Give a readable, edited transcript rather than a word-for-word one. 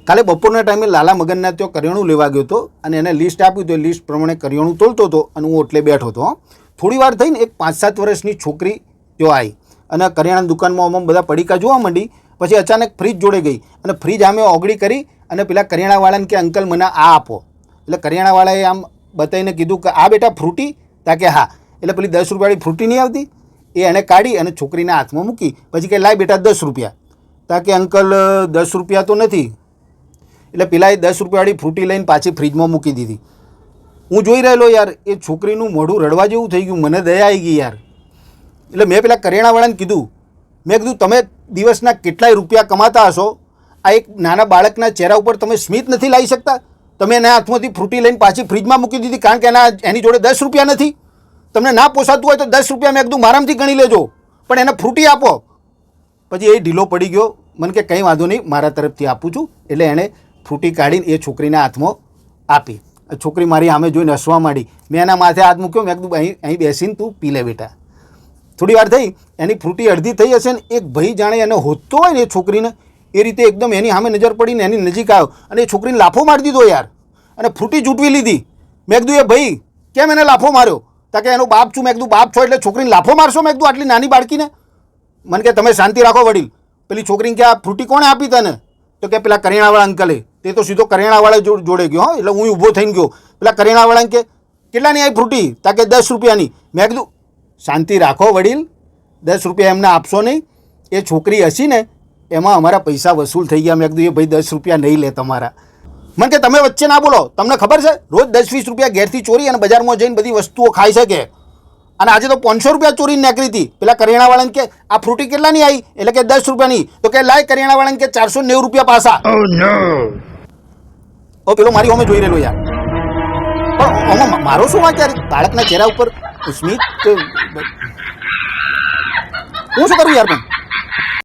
કાલે બપોરના ટાઈમે લાલા મગનના ત્યાં કરિયાણું લેવા ગયો હતો અને એને લિસ્ટ આપ્યું તો એ લિસ્ટ પ્રમાણે કરિયાણું તોલતો હતો અને હું એટલે બેઠો હતો. થોડી વાર થઈને એક 5-7 વર્ષની છોકરી ત્યાં આવી અને કરિયાણાની દુકાનમાં અમુક બધા પડીકા જોવા માંડી. પછી અચાનક ફ્રીજ જોડે ગઈ અને ફ્રીજ આમે ઓગળી કરી અને પેલા કરિયાણાવાળાને કે અંકલ મને આ આપો. એટલે કરિયાણાવાળાએ આમ બતાવીને કીધું કે આ બેટા ફ્રૂટી? તા કે હા. એટલે પેલી 10 રૂપિયાવાળી ફ્રૂટી નહીં આવતી એ એણે કાઢી અને છોકરીના હાથમાં મૂકી. પછી કે લાય બેટા 10 રૂપિયા. તા કે અંકલ 10 રૂપિયા તો નથી. એટલે પેલાએ 10 રૂપિયાવાળી ફ્રૂટી લઈને પાછી ફ્રીજમાં મૂકી દીધી. હું જોઈ રહેલો યાર, એ છોકરીનું મોઢું રડવા જેવું થઈ ગયું. મને દયા આવી ગઈ યાર. એટલે મેં પેલા કરિયાણાવાળાને કીધું, મેં કીધું તમે દિવસના કેટલાય રૂપિયા કમાતા હશો, આ એક નાના બાળકના ચહેરા ઉપર તમે સ્મિત નથી લાવી શકતા? તમે એના હાથમાંથી ફ્રૂટી લઈને પાછી ફ્રીજમાં મૂકી દીધી કારણ કે એની જોડે 10 રૂપિયા નથી. તમને ના પોસાતું હોય તો 10 રૂપિયા મેં કીધું મારામાંથી ગણી લેજો, પણ એને ફ્રૂટી આપો. પછી એ ઢીલો પડી ગયો. મને કે કંઈ વાંધો નહીં, મારા તરફથી આપું છું. એટલે એણે ફ્રૂટી કાઢીને એ છોકરીના હાથમાં આપી. છોકરી મારી સામે જોઈને હસવા માંડી. મેં એના માથે હાથ મૂક્યો. મેં કીધું અહીં બેસીને તું પી લે બેટા. થોડી વાર થઈ, એની ફ્રૂટી અડધી થઈ હશે ને એક ભાઈ જાણે એને હોદતો હોય ને એ છોકરીને એ રીતે એકદમ એની સામે નજર પડીને એની નજીક આવ્યો અને એ છોકરીને લાફો મારી દીધો યાર, અને ફ્રૂટી જૂટવી લીધી. મેં કીધું એ ભાઈ કેમ એને લાફો માર્યો? તા કે એનો બાપ છું. મેં કીધું બાપ છો એટલે છોકરીને લાફો મારશો? મેં કીધું આટલી નાની બાળકીને? મને કે તમે શાંતિ રાખો વડીલ. પેલી છોકરીને કે આ ફ્રૂટી કોણે આપી તને? તો કે પેલા કરિયાણાવાળા અંકલે. તે તો સીધો કરિયાણાવાળા જોડે ગયો. હા, એટલે હું ઊભો થઈને ગયો. પેલા કરિયાણાવાળાને કે કેટલાની આવી ફ્રૂટી? તા કે 10 રૂપિયાની. મેં કીધું શાંતિ રાખો વડીલ, 10 રૂપિયા એમને આપશો નહીં. એ છોકરી હસી ને એમાં અમારા પૈસા વસૂલ થઈ ગયા. મેં કીધું એ ભાઈ 10 રૂપિયા નહીં લે તમારા. મને કે તમે વચ્ચે ના બોલો, તમને ખબર છે રોજ 10-20 રૂપિયા ઘેરથી ચોરી અને બજારમાં જઈને બધી વસ્તુઓ ખાઈ શકે. અને આજે તો 500 રૂપિયા ચોરીને નીકળી હતી. પેલા કરિયાણાવાળાને કે આ ફ્રૂટી કેટલાની આવી? એટલે કે 10 રૂપિયાની. તો કે લાય કરિયાણાવાળાને કે 490 રૂપિયા પાછા. ઓ પેલો મારી સામે જોઈ રહેલો યાર. પણ આમાં મારો શું વાંક યાર? બાળકના ચહેરા ઉપર સ્મિત હું શું કરું યાર? પણ